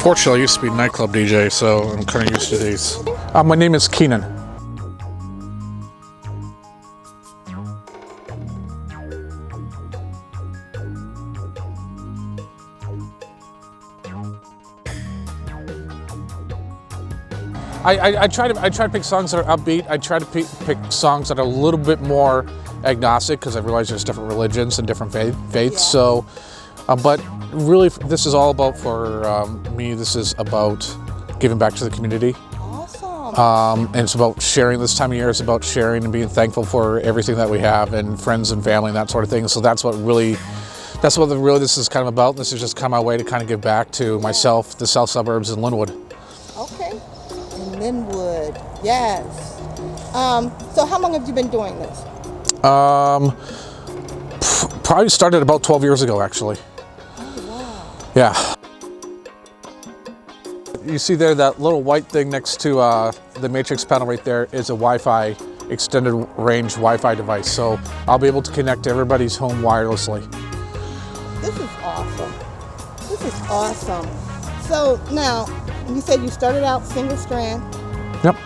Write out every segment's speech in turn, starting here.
Unfortunately, I used to be a nightclub DJ, so I'm kind of used to these. My name is Keenan. I try to pick songs that are upbeat. I try to pick songs that are a little bit more agnostic, because I realize there's different religions and different faiths. Yeah. So, but really, this is all about, for me, this is about giving back to the community. Awesome. And it's about sharing this time of year. It's about sharing and being thankful for everything that we have, and friends and family and that sort of thing. So that's what really this is kind of about. This is just kind of my way to kind of give back to myself, the south suburbs, and Linwood. Okay. Linwood, yes. So how long have you been doing this? Probably started about 12 years ago, actually. Oh, wow. Yeah. You see there, that little white thing next to the matrix panel right there is a Wi-Fi, extended range Wi-Fi device. So I'll be able to connect to everybody's home wirelessly. This is awesome. This is awesome. So now, you said you started out single strand. Yep.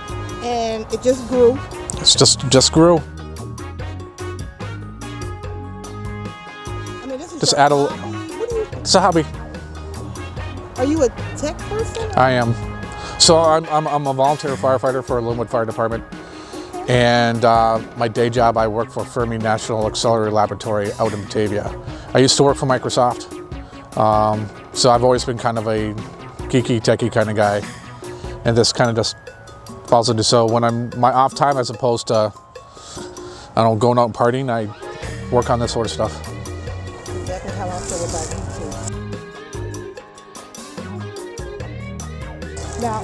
And it just grew. It's just grew. I mean, this is just add a. It's a hobby. Are you a tech person? I am. So I'm a volunteer firefighter for Linwood Fire Department, and my day job, I work for Fermi National Accelerator Laboratory out in Batavia. I used to work for Microsoft, so I've always been kind of a geeky, techie kind of guy, and this kind of just falls into. So when I'm my off time, as opposed to, I don't know, going out and partying, I work on this sort of stuff. Exactly how I feel about you too. Now,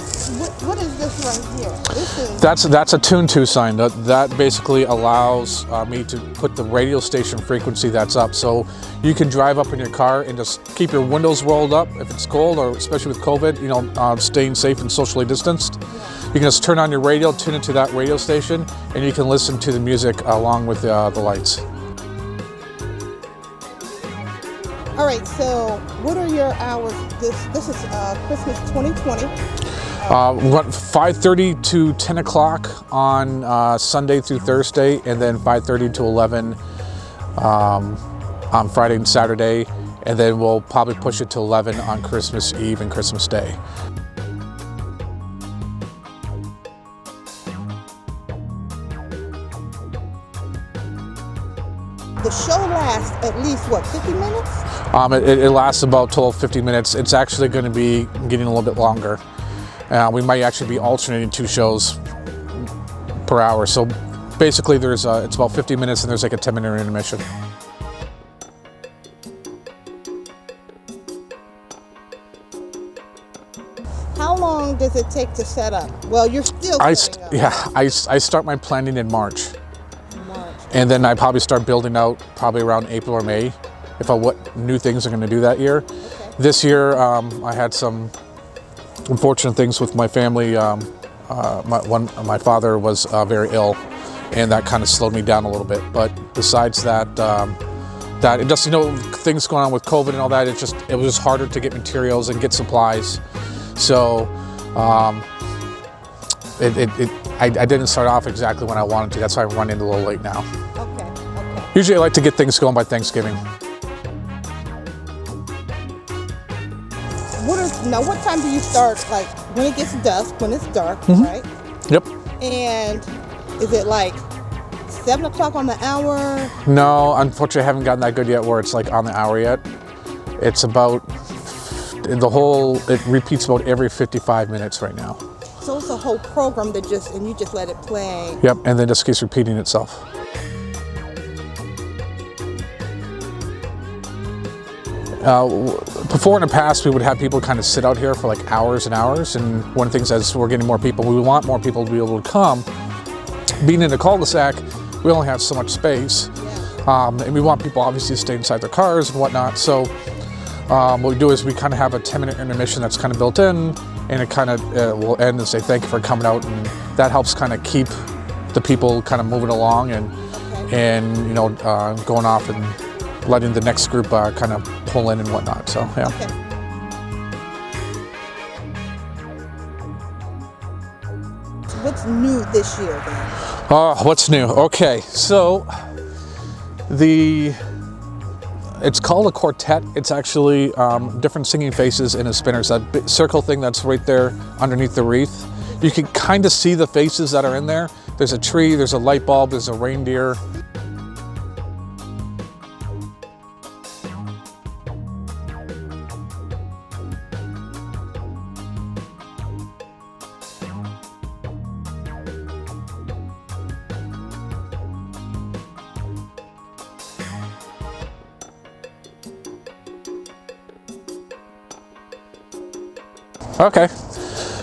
what is this right here? This is that's a tune to sign. That basically allows me to put the radio station frequency that's up, so you can drive up in your car and just keep your windows rolled up if it's cold, or especially with COVID, you know, staying safe and socially distanced. Yeah. You can just turn on your radio, tune into that radio station, and you can listen to the music along with the lights. All right, so what are your hours? This is Christmas 2020. We went 5:30 to 10 o'clock on Sunday through Thursday, and then 5:30 to 11 on Friday and Saturday, and then we'll probably push it to 11 on Christmas Eve and Christmas Day. The show lasts at least, what, 50 minutes? It lasts about 50 minutes. It's actually going to be getting a little bit longer. We might actually be alternating 2 shows per hour. So basically there's it's about 50 minutes, and there's like a 10-minute intermission. How long does it take to set up? Well, you're still I start my planning in March. And then I probably start building out probably around April or May, what new things I'm going to do that year. Okay. This year, I had some unfortunate things with my family. My father was very ill, and that kind of slowed me down a little bit. But besides that, that it just, you know, things going on with COVID and all that, it was just harder to get materials and get supplies. So I didn't start off exactly when I wanted to. That's why I'm running a little late now. Okay. Usually I like to get things going by Thanksgiving. What time do you start? Like when it gets dusk, when it's dark, right? Yep. And is it like 7 o'clock on the hour? No, unfortunately I haven't gotten that good yet where it's like on the hour yet. It's about, it repeats about every 55 minutes right now. So it's a whole program that you just let it play. Yep, and then just keeps repeating itself. Before in the past, we would have people kind of sit out here for like hours and hours, and one of the things, as we're getting more people, we want more people to be able to come. Being in a cul-de-sac, we only have so much space, and we want people obviously to stay inside their cars and whatnot. So what we do is we kind of have a 10-minute intermission that's kind of built in, and it kind of will end and say thank you for coming out, and that helps kind of keep the people kind of moving along and you know, going off and letting the next group kind of pull in and whatnot. So yeah. new this year then? What's new? Okay, so it's called a quartet. It's actually different singing faces in a spinner. It's that big circle thing that's right there underneath the wreath. You can kind of see the faces that are in there. There's a tree, there's a light bulb, there's a reindeer. Okay,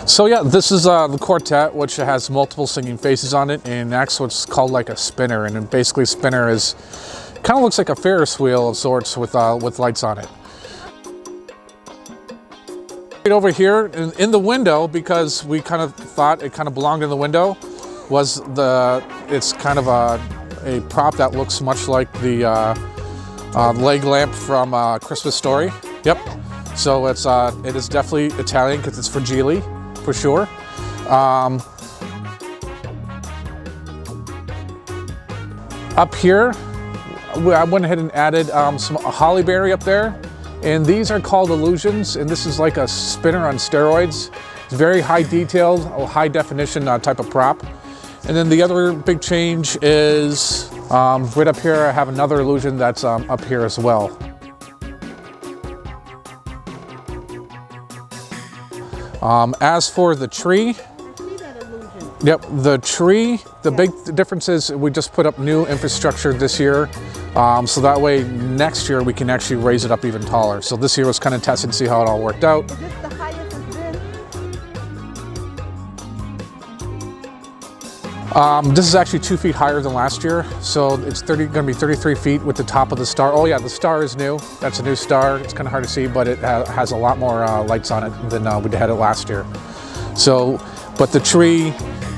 so yeah, this is the quartet, which has multiple singing faces on it, and that's what's called like a spinner. And then basically, spinner is kind of looks like a Ferris wheel of sorts with lights on it. Right over here in the window, because we kind of thought it kind of belonged in the window, was it's kind of a prop that looks much like the leg lamp from Christmas Story. Yep. So it is definitely Italian because it's fragile, for sure. Up here, I went ahead and added some holly berry up there, and these are called illusions, and this is like a spinner on steroids. It's very high detailed, high definition type of prop. And then the other big change is right up here I have another illusion that's up here as well. As for the tree, yep, the tree, the big difference is we just put up new infrastructure this year, so that way next year we can actually raise it up even taller. So this year was kind of testing to see how it all worked out. Is this the highest it's been? This is actually 2 feet higher than last year, so it's going to be 33 feet with the top of the star. Oh yeah, the star is new. That's a new star. It's kind of hard to see, but it has a lot more lights on it than we had it last year. So, but the tree,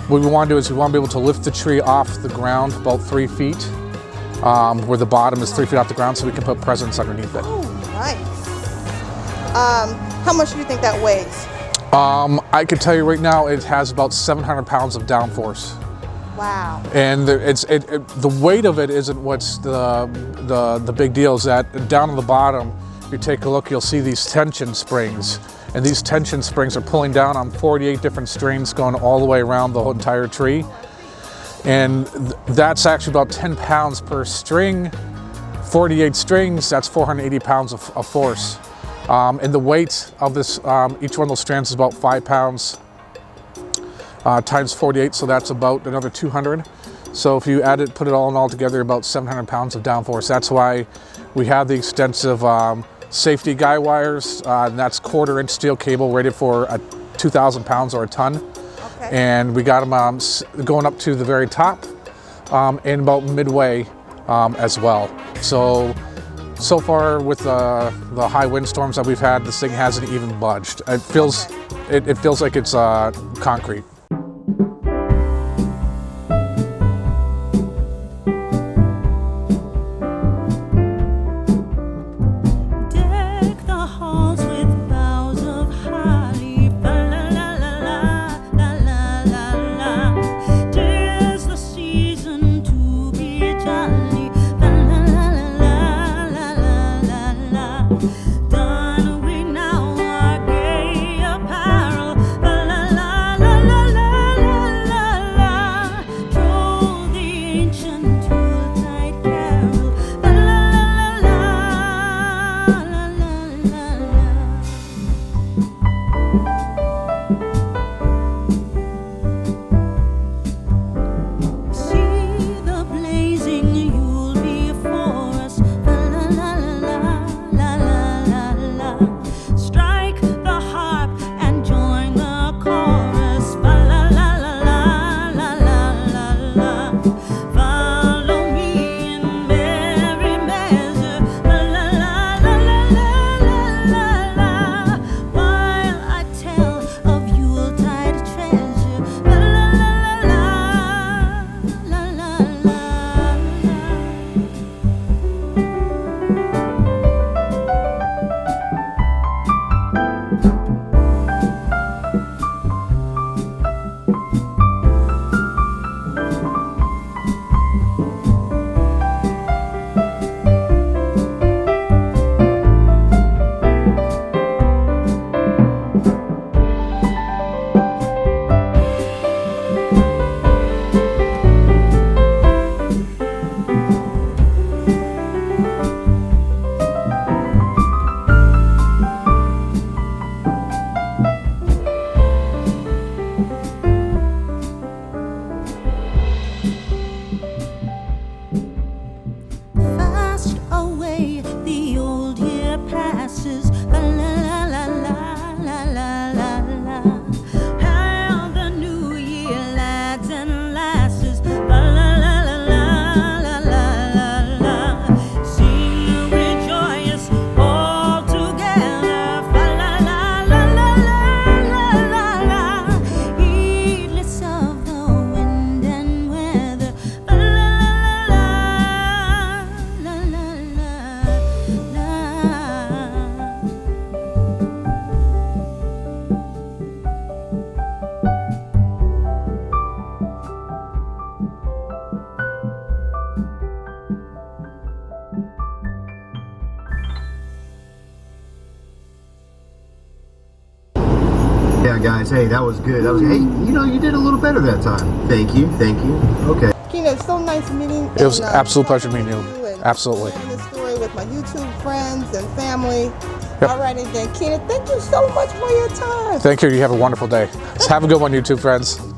what we want to do is we want to be able to lift the tree off the ground about 3 feet, where the bottom is 3 feet off the ground, so we can put presents underneath it. Oh, nice. How much do you think that weighs? I can tell you right now, it has about 700 pounds of downforce. Wow. And the weight of it isn't what's the big deal. Is that down on the bottom, if you take a look, you'll see these tension springs. And these tension springs are pulling down on 48 different strings going all the way around the whole entire tree. And that's actually about 10 pounds per string. 48 strings, that's 480 pounds of force. And the weight of this, each one of those strands is about 5 pounds. Times 48, so that's about another 200. So if you add it, put it all together, about 700 pounds of downforce. That's why we have the extensive safety guy wires, and that's 1/4-inch steel cable rated for 2,000 pounds or a ton. Okay. And we got them going up to the very top and about midway as well. So far with the high windstorms that we've had, this thing hasn't even budged. It feels like it's concrete. Done we now our gay apparel, la la la la la. Yeah, guys. Hey, that was good. That was. Hey, you know, you did a little better that time. Thank you. Thank you. Okay. Keena, it's so nice meeting. It was and, absolute pleasure talking meeting with you. and Absolutely. sharing this story with my YouTube friends and family. Yep. All right, and then Keena, thank you so much for your time. Thank you. You have a wonderful day. Have a good one, YouTube friends.